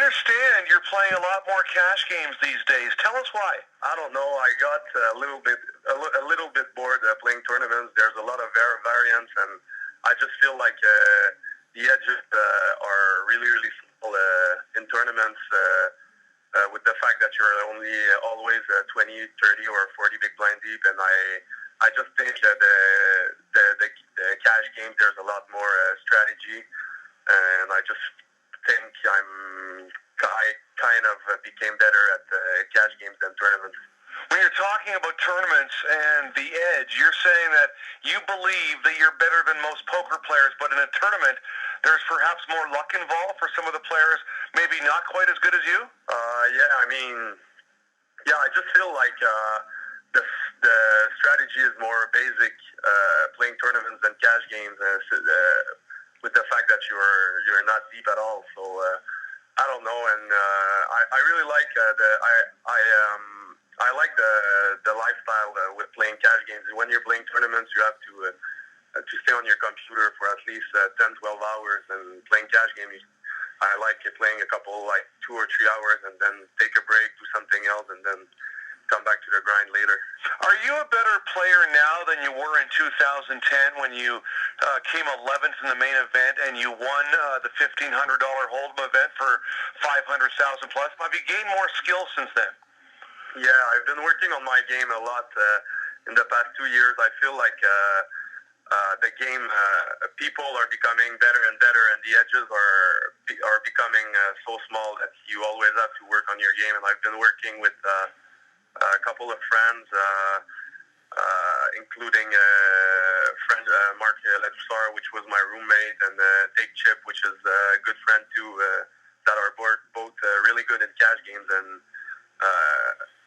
understand you're playing a lot more cash games these days. Tell us why. I don't know. I got a little bit bored playing tournaments. There's a lot of variance, and I just feel like the edges are really small in tournaments. With the fact that you're only always 20, 30, or 40 big blind deep, and I just think that the cash games, there's a lot more strategy, and I just think I kind of became better at cash games than tournaments. When you're talking about tournaments and the edge, you're saying that you believe that you're better than most poker players, but in a tournament, there's perhaps more luck involved for some of the players, maybe not quite as good as you? I just feel like the strategy is more basic playing tournaments than cash games, with the fact that you're not deep at all. So I don't know, and I really like I like the lifestyle with playing cash games. When you're playing tournaments, you have to stay on your computer for at least 10, 12 hours, and playing cash games, I like playing a couple, like 2 or 3 hours, and then take a break, do something else, and then come back to the grind later. Are you a better player now than you were in 2010 when you came 11th in the main event and you won the $1,500 Hold'em event for $500,000 plus? Have you gained more skill since then? Yeah, I've been working on my game a lot in the past 2 years. I feel like the game, people are becoming better and better, and the edges are becoming so small that you always have to work on your game. And I've been working with a couple of friends, including friend Mark LeFrancois, which was my roommate, and Take Chip, which is a good friend too, that are both really good in cash games, and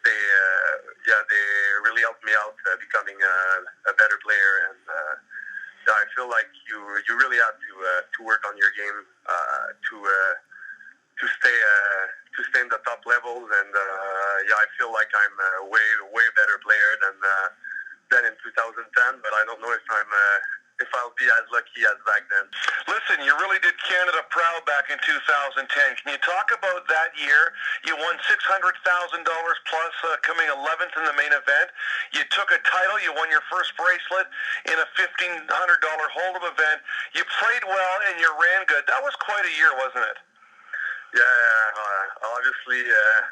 they really helped me out becoming a better player. And I feel like you really have to work on your game to stay in the top levels. And I feel like I'm a way better player than in 2010. But I don't know if I'll be as lucky as back then. Listen, you really did Canada proud back in 2010. Can you talk about that year? You won $600,000 plus, coming 11th in the main event. You took a title. You won your first bracelet in a $1,500 Hold'em event. You played well and you ran good. That was quite a year, wasn't it? Yeah, obviously,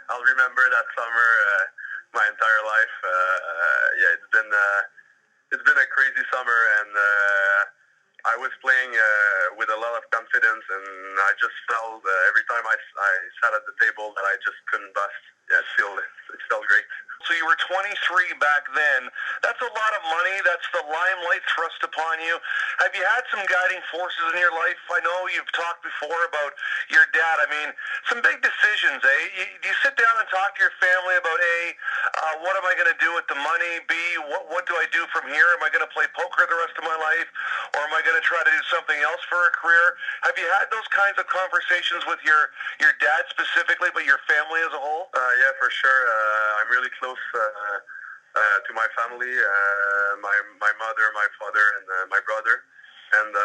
I'll remember that summer my entire life. It's been a crazy summer, and I was playing with a lot of confidence, and I just felt every time I sat at the table that I just couldn't bust. Yeah, it felt great. So you were 23 back then. That's a lot of money. That's the limelight thrust upon you. Have you had some guiding forces in your life? I know you've talked before about your dad. I mean, some big decisions, eh? Do you sit down and talk to your family about, A, what am I going to do with the money? B, what do I do from here? Am I going to play poker the rest of my life? Or am I going to try to do something else for a career? Have you had those kinds of conversations with your dad specifically, but your family as a whole? Yeah, for sure. I'm really close to my family, my mother, my father, and my brother. And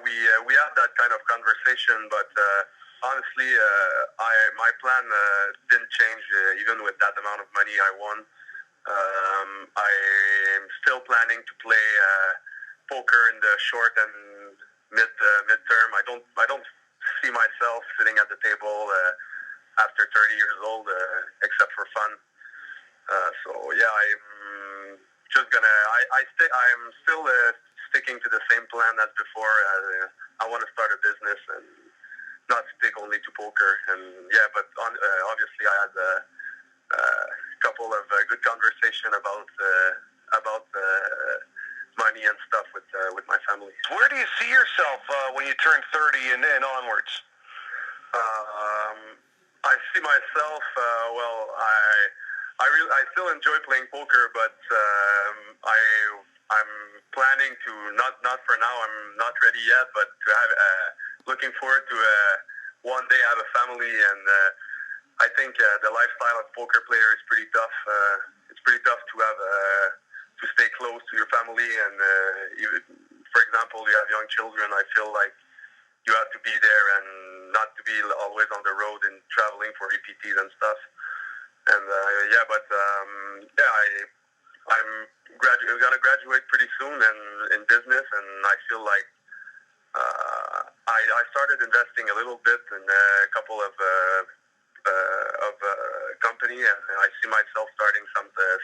we had that kind of conversation, but honestly, my plan didn't change even with that amount of money I won. I'm still planning to play poker in the short and mid-term. I don't see myself sitting at the table after 30 years old, except for fun. I'm just gonna. I'm still sticking to the same plan as before. I want to start a business and not stick only to poker. And but obviously I had a couple of good conversation about money and stuff with my family. Where do you see yourself when you turn 30 and onwards? I see myself. I still enjoy playing poker, but I'm planning to not for now. I'm not ready yet, but to have looking forward to one day have a family, and I think the lifestyle of poker player is pretty tough. It's pretty tough to have to stay close to your family, and for example, you have young children. I feel like you have to be there and not to be always on the road and traveling for EPTs and stuff. And I'm gonna graduate pretty soon in business, and I feel like I started investing a little bit in a couple of company, and I see myself starting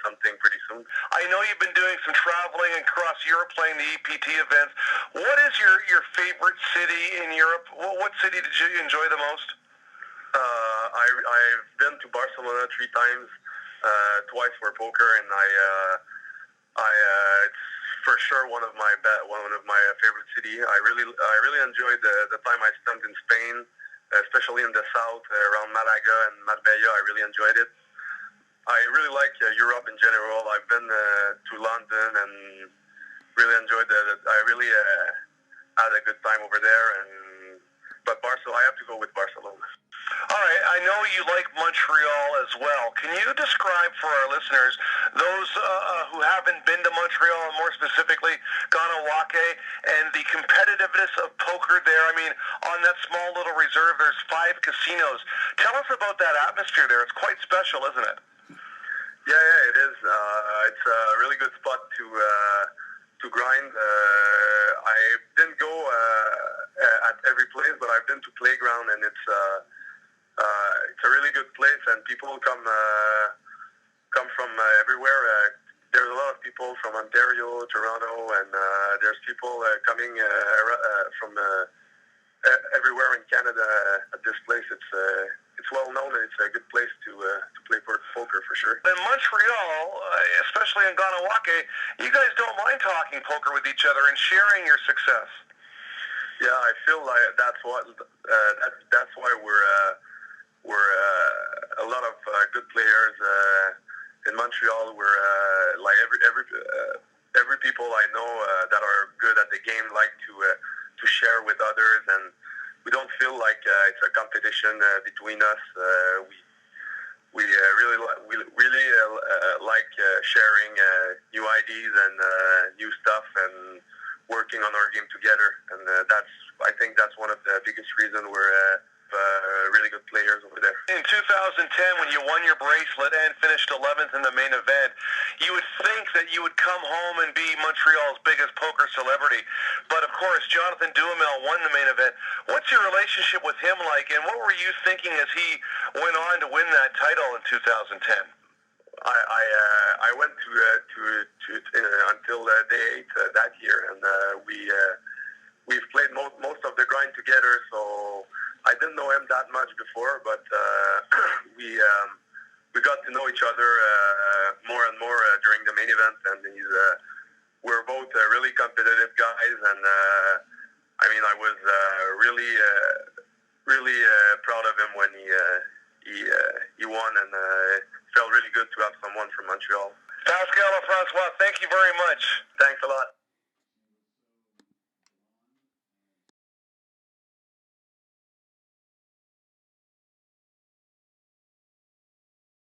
something pretty soon. I know you've been doing some traveling across Europe playing the EPT events. What is your favorite city in Europe? What city did you enjoy the most? I've been to Barcelona 3 times, twice for poker, and it's for sure one of my favorite city. I really enjoyed the time I spent in Spain, especially in the south around Malaga and Marbella. I really enjoyed it. I really like Europe in general. I've been to London and really enjoyed I really had a good time over there. But I have to go with Barcelona. All right, I know you like Montreal as well. Can you describe for our listeners, those who haven't been to Montreal, and more specifically Ganawake, and the competitiveness of poker there? I mean, on that small little reserve, there's 5 casinos. Tell us about that atmosphere there. It's quite special, isn't it? Yeah, it is. It's a really good spot to grind. I didn't go at every place, but I've been to Playground, and it's a really good place, and people come from everywhere. There's a lot of people from Ontario, Toronto, and there's people coming from everywhere in Canada at this place. It's well known, and it's a good place to play poker for sure. In Montreal, especially in Ganawake, you guys don't mind talking poker with each other and sharing your success. Yeah, I feel like that's why we're a lot of good players in Montreal. We're like every people I know that are good at the game like to share with others, and we don't feel like it's a competition between us. We really like sharing new ideas and new stuff and working on our game together, and I think that's one of the biggest reasons we're really good players over there. In 2010, when you won your bracelet and finished 11th in the main event, you would think that you would come home and be Montreal's biggest poker celebrity. But of course, Jonathan Duhamel won the main event. What's your relationship with him like, and what were you thinking as he went on to win that title in 2010? I went to until day 8 that year, and we've played most of the grind together, so I didn't know him that much before, but we got to know each other more and more during the main event, and we're both really competitive guys, and I mean, I was really proud of him when he won, and felt really good to have someone from Montreal. Pascal LeFrancois, thank you very much. Thanks a lot.